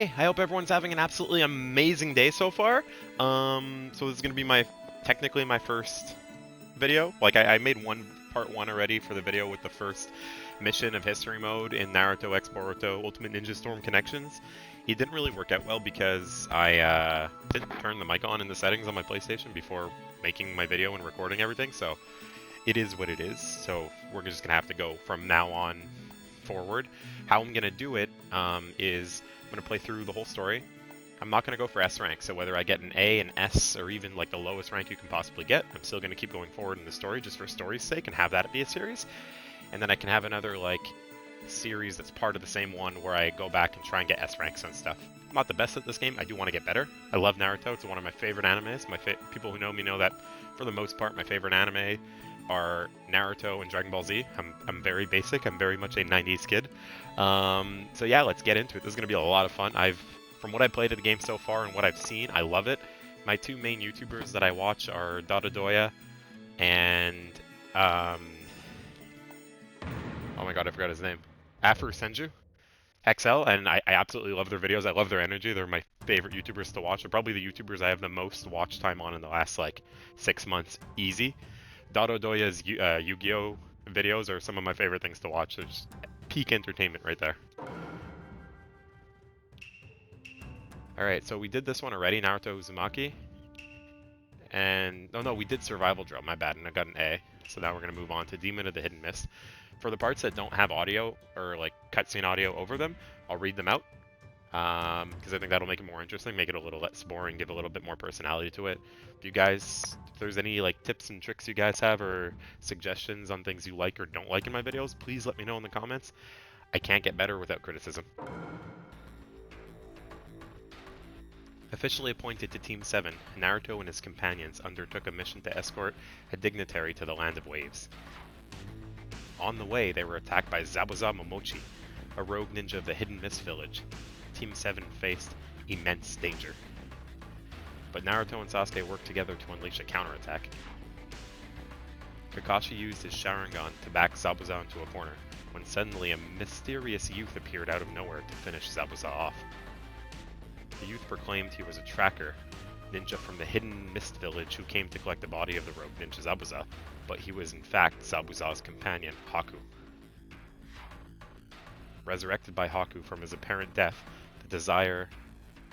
Hey, I hope everyone's having an absolutely amazing day so far. So this is gonna be technically my first video. Like I made part one already for the video with the first mission of history mode in Naruto X Boruto Ultimate Ninja Storm Connections. It didn't really work out well because I didn't turn the mic on in the settings on my PlayStation before making my video and recording everything. So it is what it is. So we're just gonna have to go from now on forward. How I'm gonna do it is I'm gonna play through the whole story. I'm not gonna go for S rank, so whether I get an A, an S, or even like the lowest rank you can possibly get, I'm still gonna keep going forward in the story just for story's sake and have that be a series. And then I can have another like series that's part of the same one where I go back and try and get S ranks and stuff. I'm not the best at this game. I do want to get better. I love Naruto. It's one of my favorite animes. People who know me know that for the most part, my favorite anime are Naruto and Dragon Ball Z. I'm very basic. I'm very much a 90s kid. So yeah, let's get into it. This is going to be a lot of fun. From what I played of the game so far and what I've seen, I love it. My two main YouTubers that I watch are Dododoya and oh my god, I forgot his name. Afro Senju. XL, and I absolutely love their videos. I love their energy. They're my favorite YouTubers to watch. They're probably the YouTubers I have the most watch time on in the last like 6 months, easy. Dado Doya's Yu-Gi-Oh videos are some of my favorite things to watch. They're just peak entertainment right there. All right, so we did this one already, Naruto Uzumaki, and no, we did Survival Drill. My bad, and I got an A. So now we're gonna move on to Demon of the Hidden Mist. For the parts that don't have audio or like cutscene audio over them, I'll read them out because I think that'll make it more interesting, make it a little less boring, give a little bit more personality to it. If there's any like tips and tricks you guys have or suggestions on things you like or don't like in my videos, please let me know in the comments. I can't get better without criticism. Officially appointed to Team 7, Naruto and his companions undertook a mission to escort a dignitary to the Land of Waves. On the way, they were attacked by Zabuza Momochi, a rogue ninja of the Hidden Mist Village. Team 7 faced immense danger. But Naruto and Sasuke worked together to unleash a counterattack. Kakashi used his Sharingan to back Zabuza into a corner, when suddenly a mysterious youth appeared out of nowhere to finish Zabuza off. The youth proclaimed he was a tracker, ninja from the Hidden Mist Village who came to collect the body of the rogue ninja Zabuza, but he was in fact Zabuza's companion, Haku. Resurrected by Haku from his apparent death, the desire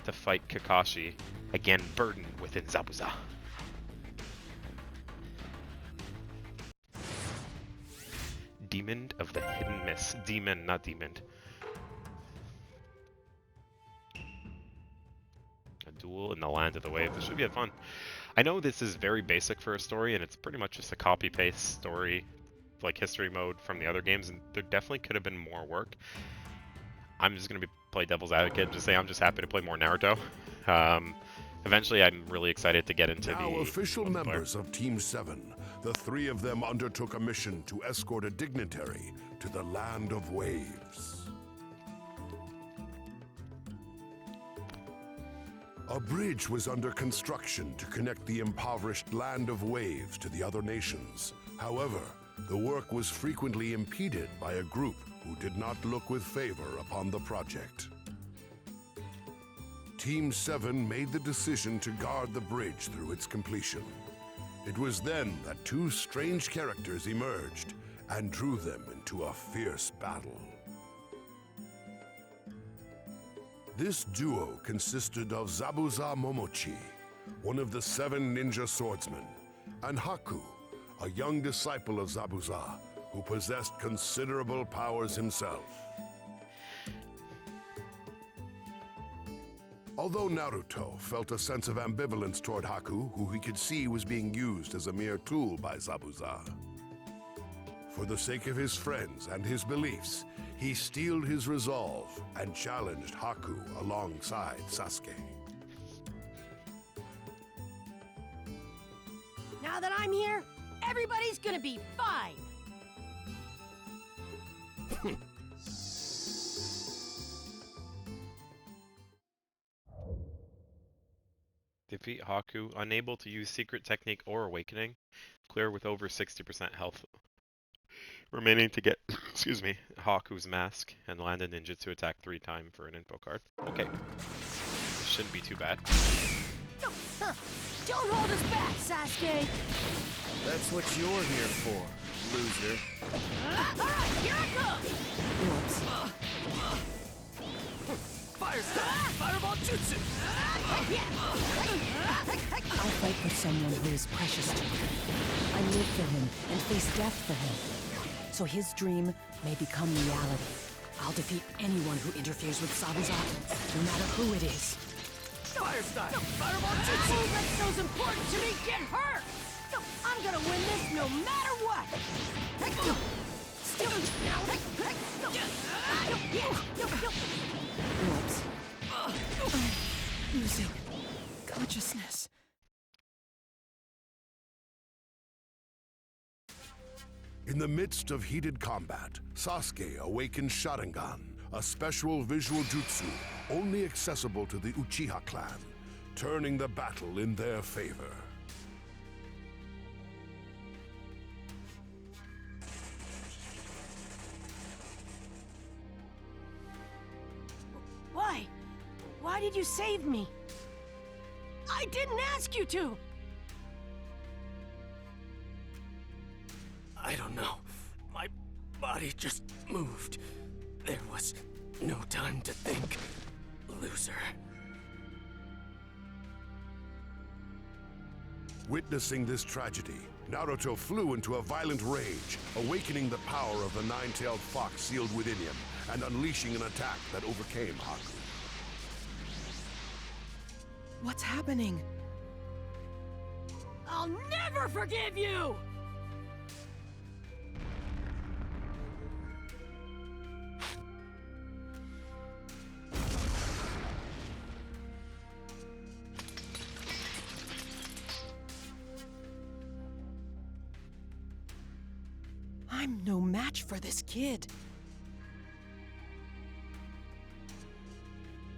to fight Kakashi again burdened within Zabuza. Demon of the Hidden Mist. Demon, not demon. A duel in the Land of the Wave. This should be fun. I know this is very basic for a story, and it's pretty much just a copy-paste story, like history mode from the other games, and there definitely could have been more work. I'm just going to play devil's advocate, just say I'm just happy to play more Naruto. Eventually, I'm really excited to get into now the official members of Team 7. The three of them undertook a mission to escort a dignitary to the Land of Waves. A bridge was under construction to connect the impoverished Land of Waves to the other nations. However, the work was frequently impeded by a group who did not look with favor upon the project. Team 7 made the decision to guard the bridge through its completion. It was then that two strange characters emerged and drew them into a fierce battle. This duo consisted of Zabuza Momochi, one of the 7 ninja swordsmen, and Haku, a young disciple of Zabuza who possessed considerable powers himself. Although Naruto felt a sense of ambivalence toward Haku, who he could see was being used as a mere tool by Zabuza, for the sake of his friends and his beliefs, he steeled his resolve and challenged Haku alongside Sasuke. Now that I'm here, everybody's gonna be fine! Defeat Haku, unable to use secret technique or awakening, clear with over 60% health remaining to get, excuse me, Haku's mask and land a ninjutsu attack 3 times for an info card. Okay. This shouldn't be too bad. Don't hold us back, Sasuke! That's what you're here for, loser. Alright, here I come! Fire style! Fireball jutsu! I'll fight for someone who is precious to me. I live for him and face death for him. So his dream may become reality. I'll defeat anyone who interferes with Zabuza, no matter who it is. Fire style! Fireball Who jutsu! lets those important to me get hurt? I'm gonna win this no matter what! Whoops. I'm losing consciousness. In the midst of heated combat, Sasuke awakens Sharingan, a special visual jutsu only accessible to the Uchiha clan, turning the battle in their favor. Why? Why did you save me? I didn't ask you to! I don't know. My body just moved. There was no time to think, loser. Witnessing this tragedy, Naruto flew into a violent rage, awakening the power of the nine-tailed fox sealed within him, and unleashing an attack that overcame Haku. What's happening? I'll never forgive you! I'm no match for this kid.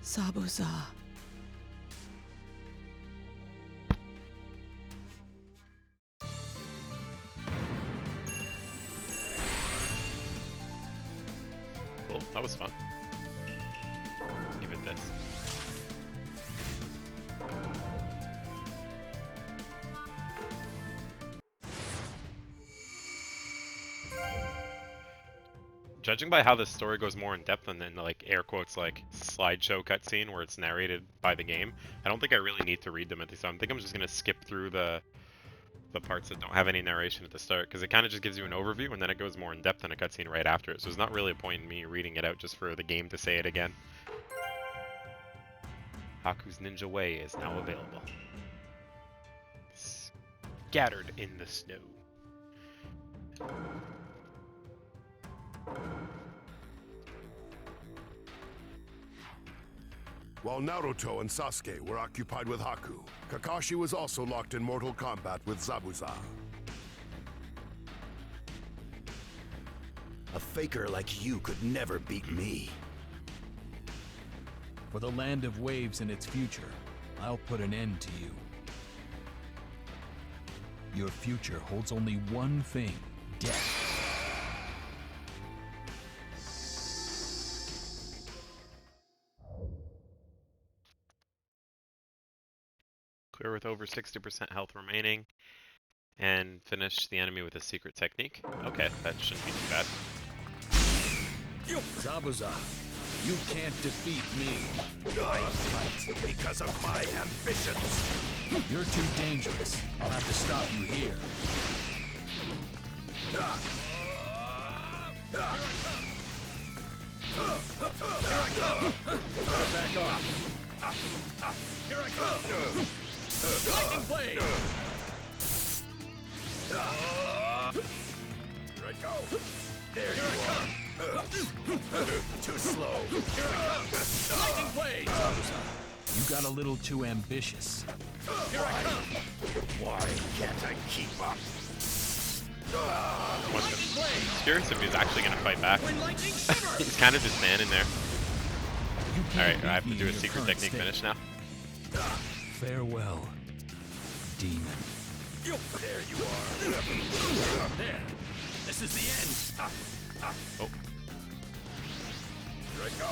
Zabuza. Cool, that was fun. Give it this. Judging by how the story goes more in depth and then like air quotes like slideshow cutscene where it's narrated by the game, I don't think I really need to read them at the start. I think I'm just gonna skip through the parts that don't have any narration at the start because it kind of just gives you an overview and then it goes more in depth in a cutscene right after it. So there's not really a point in me reading it out just for the game to say it again. Haku's Ninja Way is now available. Scattered in the snow. While Naruto and Sasuke were occupied with Haku, Kakashi was also locked in mortal combat with Zabuza. A faker like you could never beat me. For the land of waves and its future, I'll put an end to you. Your future holds only one thing, death. Clear with over 60% health remaining. And finish the enemy with a secret technique. Okay, that shouldn't be too bad. Zabuza, you can't defeat me. I fight because of my ambitions. You're too dangerous. I'll have to stop you here. Back off. Here I go. Lightning blade. Here I go. There you are. Too slow. Here I come. Lightning blade. Zabuza, you got a little too ambitious. Here I come. Why can't I keep up? Curious if he's actually gonna fight back. He's kind of just standing there. Alright, I have to do a secret technique finish now. Farewell, demon. There you are. There. This is the end. Oh. Here I go.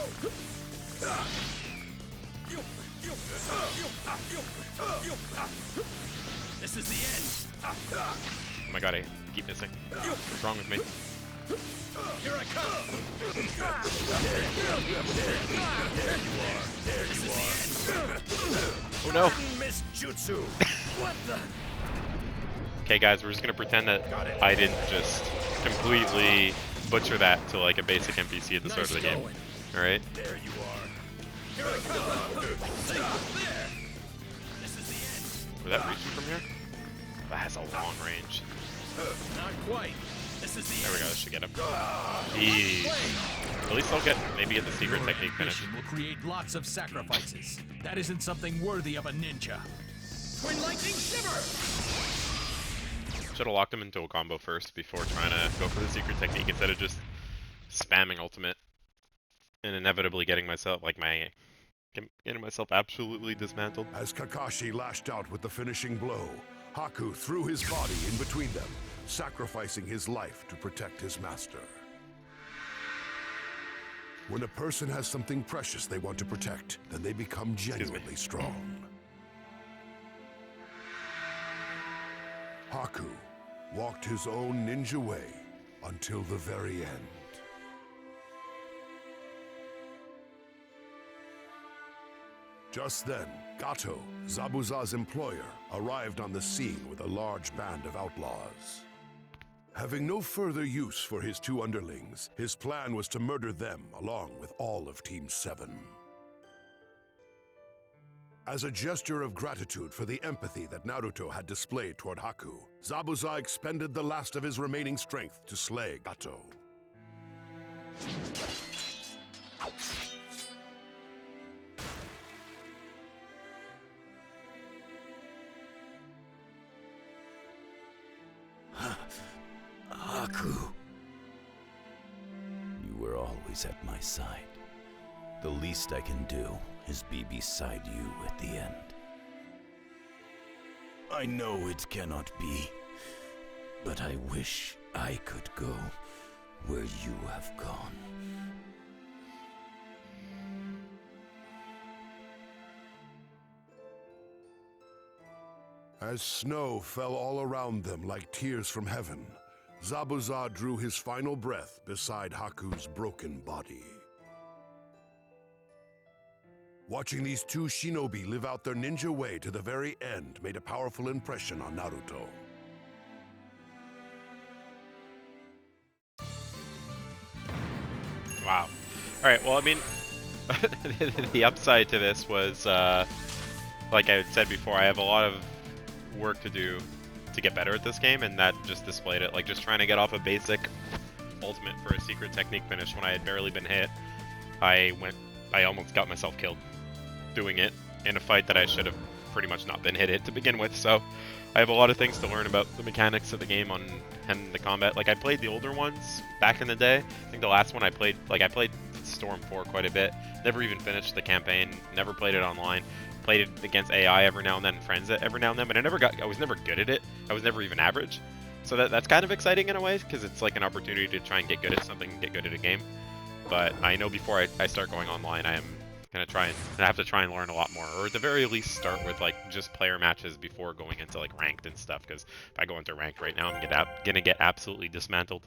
This is the end. Oh my god, I keep missing. What's wrong with me? Here I come. There you are. Oh no. Miss Jutsu. What the? Okay guys, we're just gonna pretend that I didn't just completely butcher that to like a basic NPC at the start of the game. Alright? There you are. Here I come. There. This is the end. Was that reaching from here? That has a long range. Not quite. This is the There we end. go, this should get him. Jeez. At least I'll maybe get the secret Your technique finished. ambition will create lots of sacrifices. That isn't something worthy of a ninja. Twin lightning shiver. Should have locked him into a combo first before trying to go for the secret technique instead of just spamming ultimate and inevitably getting myself absolutely dismantled. As Kakashi lashed out with the finishing blow, Haku threw his body in between them, sacrificing his life to protect his master. When a person has something precious they want to protect, then they become genuinely strong. Haku walked his own ninja way until the very end. Just then, Gato, Zabuza's employer, arrived on the scene with a large band of outlaws. Having no further use for his two underlings, his plan was to murder them along with all of Team 7. As a gesture of gratitude for the empathy that Naruto had displayed toward Haku, Zabuza expended the last of his remaining strength to slay Gato. Haku. You were always at my side. The least I can do is be beside you at the end. I know it cannot be, but I wish I could go where you have gone. As snow fell all around them like tears from heaven, Zabuza drew his final breath beside Haku's broken body. Watching these two shinobi live out their ninja way to the very end made a powerful impression on Naruto. Wow. Alright, well, I mean, the upside to this was, like I had said before, I have a lot of work to do to get better at this game, and that just displayed it. Like, just trying to get off a basic ultimate for a secret technique finish when I had barely been hit, I almost got myself killed doing it in a fight that I should have pretty much not been hit to begin with. So I have a lot of things to learn about the mechanics of the game and the combat. Like, I played the older ones back in the day. I think the last one I played Storm 4 quite a bit. Never even finished the campaign, never played it online. Played it against AI every now and then, and friends every now and then, but I was never good at it. I was never even average. So that's kind of exciting in a way, because it's like an opportunity to try and get good at something and get good at a game. But I know before I start going online, I am gonna I have to try and learn a lot more, or at the very least start with like just player matches before going into like ranked and stuff, because if I go into ranked right now, I'm gonna get absolutely dismantled.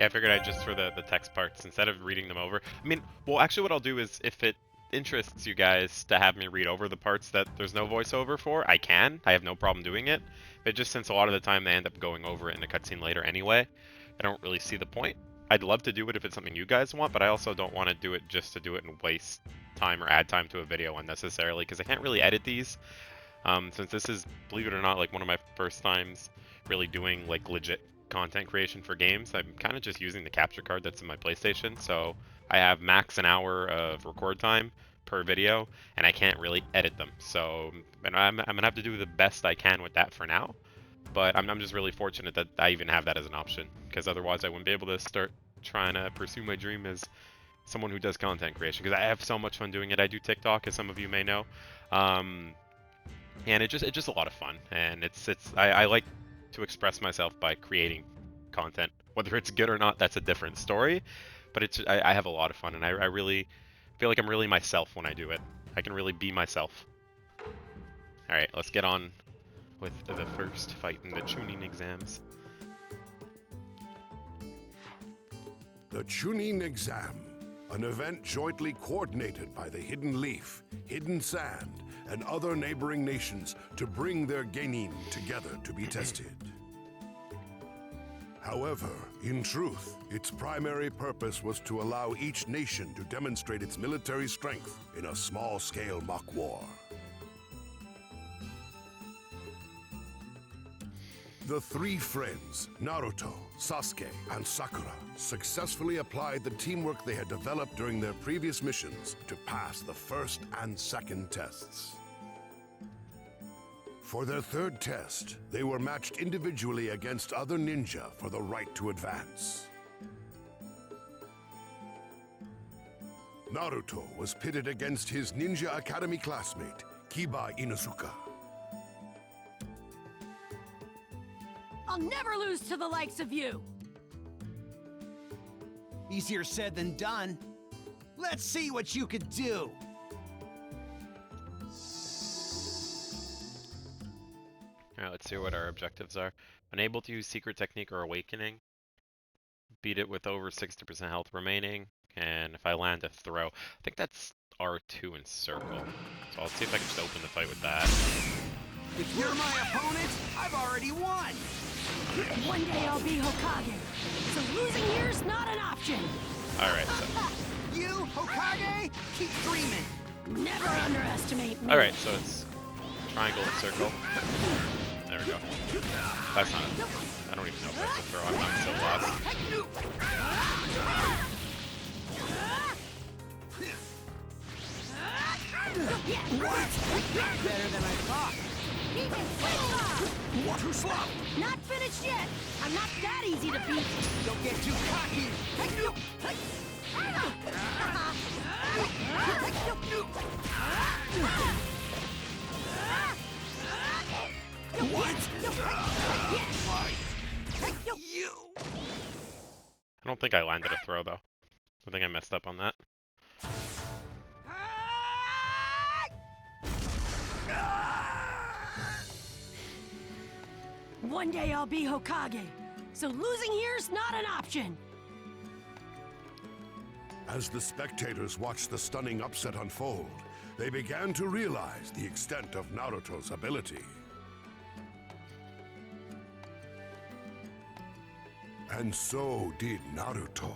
Yeah, I figured I'd just for the text parts instead of reading them over. I mean, well, actually, what I'll do is if it interests you guys to have me read over the parts that there's no voiceover for, I can. I have no problem doing it. But just since a lot of the time they end up going over it in a cutscene later anyway, I don't really see the point. I'd love to do it if it's something you guys want, but I also don't want to do it just to do it and waste time or add time to a video unnecessarily, because I can't really edit these. Since this is, believe it or not, like one of my first times really doing like legit content creation for games, I'm kind of just using the capture card that's in my PlayStation, so I have max an hour of record time per video, and I can't really edit them. So, and I'm gonna have to do the best I can with that for now. But I'm just really fortunate that I even have that as an option, because otherwise I wouldn't be able to start trying to pursue my dream as someone who does content creation, because I have so much fun doing it. I do TikTok, as some of you may know, and it's just a lot of fun, and I like to express myself by creating content. Whether it's good or not, that's a different story, but I have a lot of fun, and I really feel like I'm really myself when I do it. I can really be myself. All right, let's get on with the first fight in the tuning exams. The Chunin Exam, an event jointly coordinated by the Hidden Leaf, Hidden Sand, and other neighboring nations to bring their genin together to be tested. However, in truth, its primary purpose was to allow each nation to demonstrate its military strength in a small-scale mock war. The three friends, Naruto, Sasuke, and Sakura, successfully applied the teamwork they had developed during their previous missions to pass the first and second tests. For their third test, they were matched individually against other ninja for the right to advance. Naruto was pitted against his Ninja Academy classmate, Kiba Inuzuka. I'll never lose to the likes of you! Easier said than done. Let's see what you could do. Alright, let's see what our objectives are. Unable to use secret technique or awakening. Beat it with over 60% health remaining. And if I land a throw, I think that's R2 in circle. So I'll see if I can just open the fight with that. If you're my opponent, I've already won. One day I'll be Hokage, so losing here's not an option! Alright, so. You, Hokage, keep dreaming. Never underestimate me! Alright, so it's triangle and circle. There we go. That's not it. I don't even know if that's a throw. I'm so lost. Better than I thought. Too slow. Not finished yet! I'm not that easy to beat! Don't get too cocky. I don't think I landed a throw, though. I think I messed up on that. One day I'll be Hokage, so losing here's not an option! As the spectators watched the stunning upset unfold, they began to realize the extent of Naruto's ability. And so did Naruto.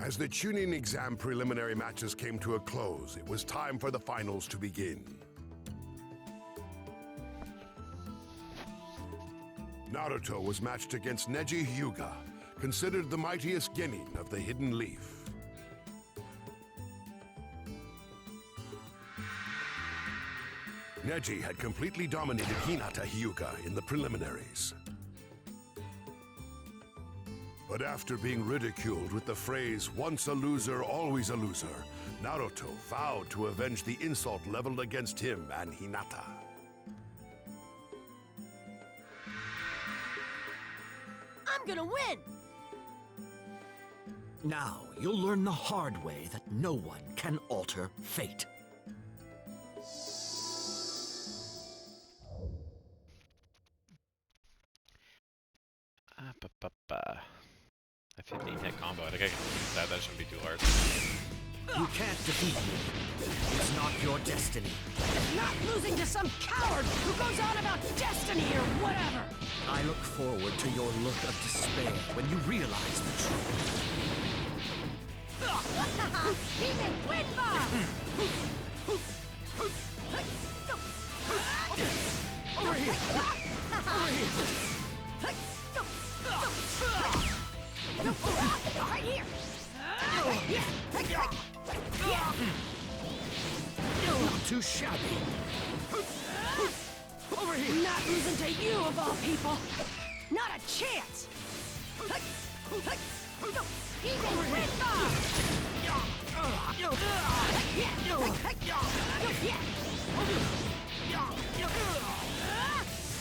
As the Chunin exam preliminary matches came to a close, it was time for the finals to begin. Naruto was matched against Neji Hyuga, considered the mightiest genin of the Hidden Leaf. Neji had completely dominated Hinata Hyuga in the preliminaries. But after being ridiculed with the phrase, "once a loser, always a loser," Naruto vowed to avenge the insult leveled against him and Hinata. I'm gonna win! Now, you'll learn the hard way that no one can alter fate. A 15-hit combo. I think I can use that. That shouldn't be too hard. You can't defeat me. It's not your destiny. It's not losing to some coward who goes on about destiny or whatever! I look forward to your look of despair when you realize the truth. Demon Wind Bomb! Over here! Over here! Right here! Not too shabby. Over here! Not losing to you of all people! Not a chance! Demon Wind Bomb!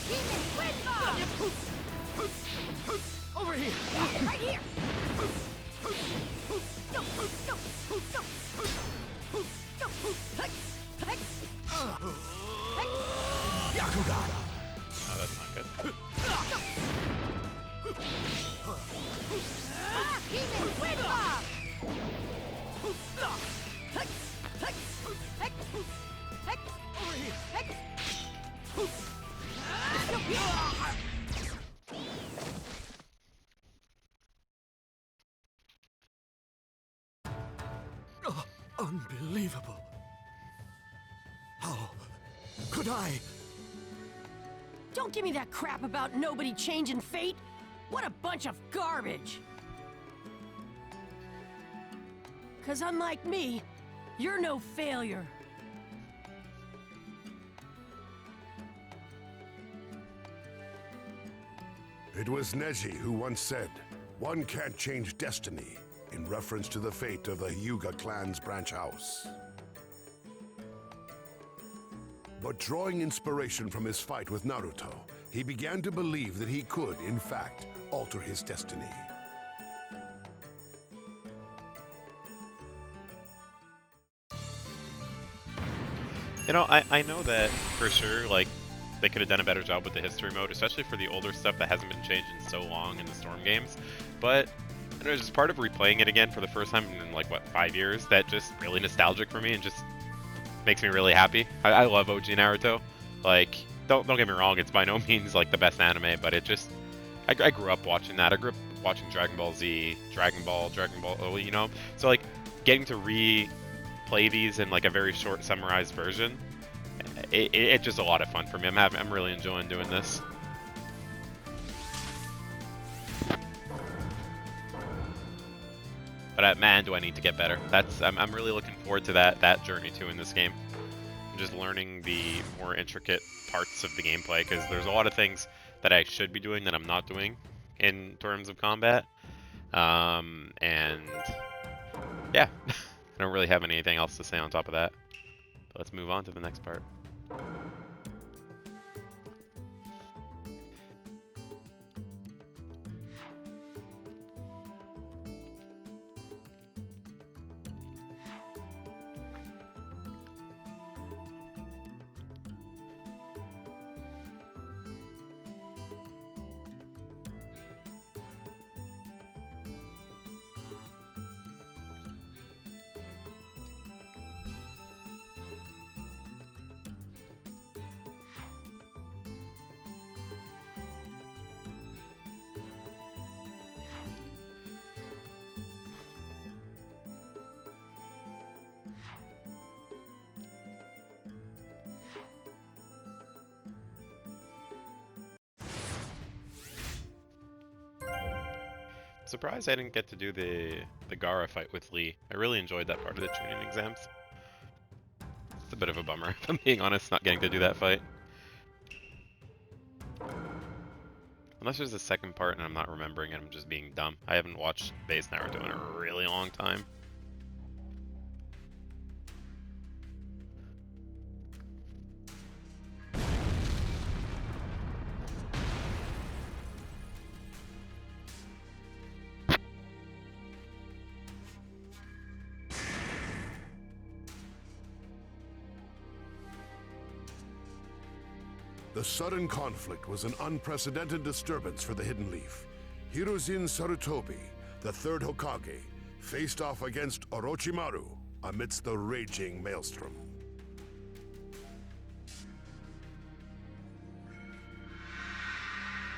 Demon Wind Bomb! Over here! Right here! Yakugara! Oh, that's not good. Demon Wind Bomb! Unbelievable. How could I? Don't give me that crap about nobody changing fate! What a bunch of garbage! 'Cause unlike me, you're no failure. It was Neji who once said, "One can't change destiny," in reference to the fate of the Hyuga clan's branch house. But drawing inspiration from his fight with Naruto, he began to believe that he could, in fact, alter his destiny. You know, I know that for sure, like, they could have done a better job with the history mode, especially for the older stuff that hasn't been changed in so long in the Storm games. But there's just part of replaying it again for the first time in, like, what, 5 years, that just really nostalgic for me and just makes me really happy. I love OG Naruto. Like, don't get me wrong, it's by no means, like, the best anime, but it just... I grew up watching that. I grew up watching Dragon Ball Z, Dragon Ball, you know? So, like, getting to replay these in, like, a very short, summarized version, it's just a lot of fun for me. I'm really enjoying doing this. But man, do I need to get better. I'm really looking forward to that journey too in this game. I'm just learning the more intricate parts of the gameplay, because there's a lot of things that I should be doing that I'm not doing in terms of combat. And yeah, I don't really have anything else to say on top of that. But let's move on to the next part. Surprised I didn't get to do the Gaara fight with Lee. I really enjoyed that part of the tuning exams. It's a bit of a bummer, if I'm being honest, not getting to do that fight. Unless there's a second part and I'm not remembering it, I'm just being dumb. I haven't watched base Naruto in a really long time. The sudden conflict was an unprecedented disturbance for the Hidden Leaf. Hiruzen Sarutobi, the third Hokage, faced off against Orochimaru amidst the raging maelstrom.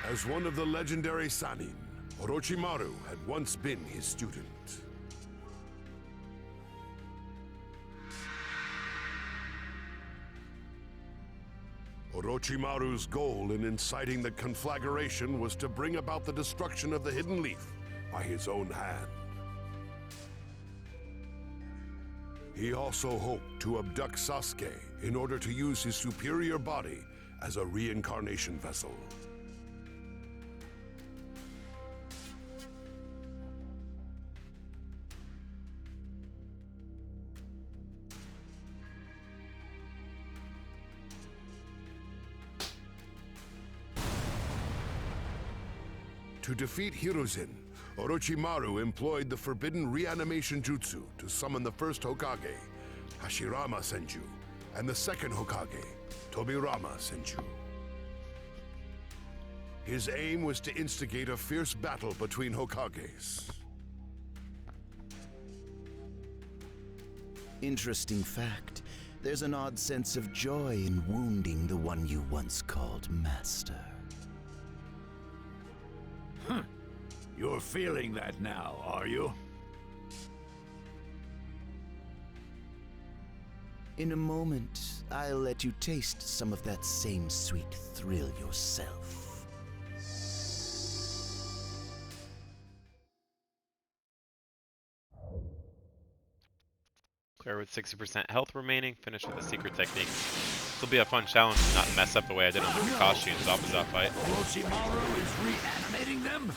As one of the legendary Sannin, Orochimaru had once been his student. Orochimaru's goal in inciting the conflagration was to bring about the destruction of the Hidden Leaf by his own hand. He also hoped to abduct Sasuke in order to use his superior body as a reincarnation vessel. To defeat Hiruzen, Orochimaru employed the forbidden reanimation jutsu to summon the first Hokage, Hashirama Senju, and the second Hokage, Tobirama Senju. His aim was to instigate a fierce battle between Hokages. Interesting fact. There's an odd sense of joy in wounding the one you once called master. You're feeling that now, are you? In a moment, I'll let you taste some of that same sweet thrill yourself. Clear with 60% health remaining, finish with a secret technique. This will be a fun challenge to not mess up the way I did on the Kakashi and Zabuza fight. Orochimaru is reanimating them?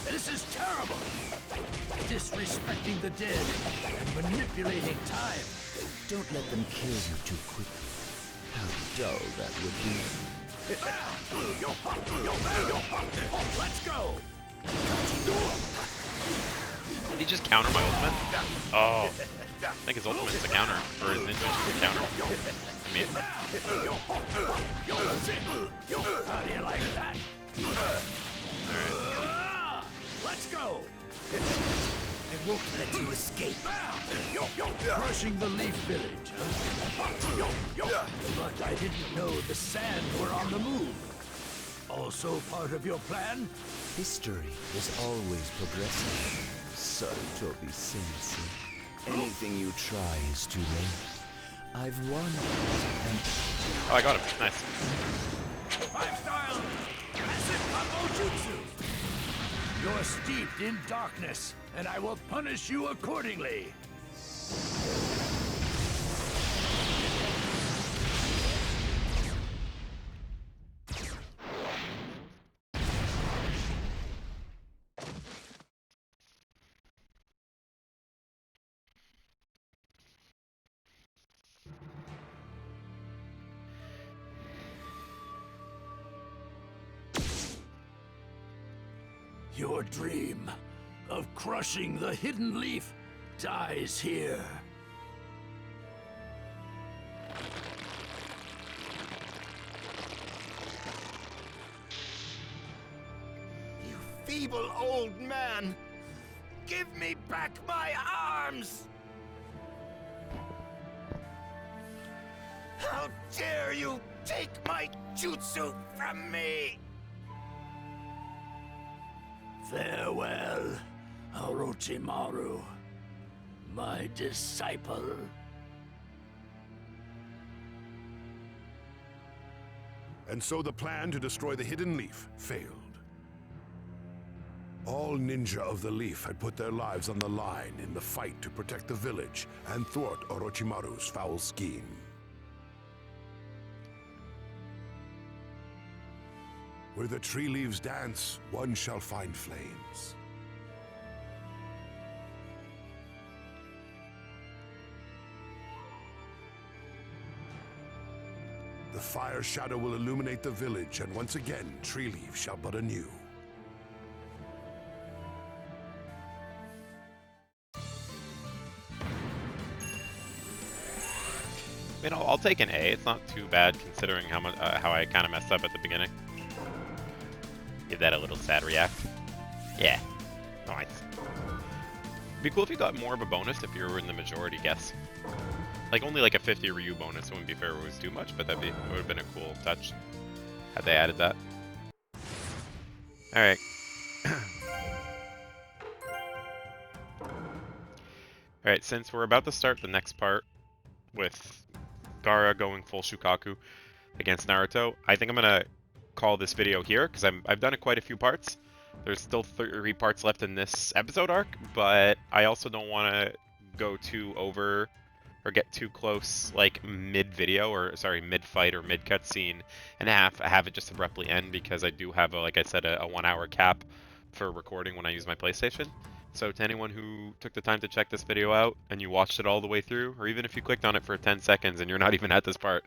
This is terrible! Disrespecting the dead and manipulating time. Don't let them kill you too quickly. How dull that would be. Let's go! Did he just counter my ultimate? Oh. I think his ultimate's a counter, or his ninja's a counter. I mean, How do you like that? Let's go! I won't let you escape. Crushing the Leaf Village, huh? But I didn't know the Sand were on the move. Also part of your plan? History is always progressing. Sarutobi Sensei. Anything you try is too late. I've won. And oh, I got him. Nice. 5-style massive combo jutsu. You're steeped in darkness, and I will punish you accordingly. Your dream of crushing the Hidden Leaf dies here. You feeble old man! Give me back my arms! How dare you take my jutsu from me! Farewell, Orochimaru, my disciple. And so the plan to destroy the Hidden Leaf failed. All ninja of the Leaf had put their lives on the line in the fight to protect the village and thwart Orochimaru's foul scheme. Where the tree leaves dance, one shall find flames. The fire shadow will illuminate the village, and once again, tree leaves shall bud anew. You know, I'll take an A. It's not too bad considering how much how I kind of messed up at the beginning. Give that a little sad react. Yeah, nice. Be cool if you got more of a bonus if you were in the majority guess. Like only like a 50 Ryu bonus wouldn't be fair if it was too much, but would have been a cool touch had they added that. All right. All right, since we're about to start the next part with Gaara going full Shukaku against Naruto, I think I'm gonna call this video here because I've done it quite a few parts. There's still 3 parts left in this episode arc, but I also don't want to go too over or get too close like mid-video, or sorry, mid-fight or mid-cutscene and have it just abruptly end, because I do have, like I said, a 1 hour cap for recording when I use my PlayStation. So to anyone who took the time to check this video out and you watched it all the way through, or even if you clicked on it for 10 seconds and you're not even at this part,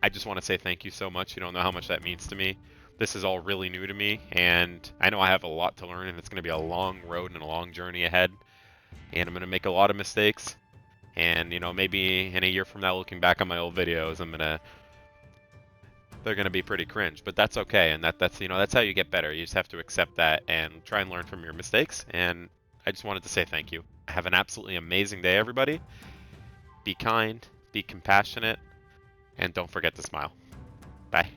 I just want to say thank you so much. You don't know how much that means to me. This is all really new to me, and I know I have a lot to learn, and it's going to be a long road and a long journey ahead, and I'm going to make a lot of mistakes. And, you know, maybe in a year from now, looking back on my old videos, they're gonna be pretty cringe, but that's okay. And that's you know, that's how you get better. You just have to accept that and try and learn from your mistakes. And I just wanted to say thank you. Have an absolutely amazing day, everybody. Be kind, be compassionate, and don't forget to smile. Bye.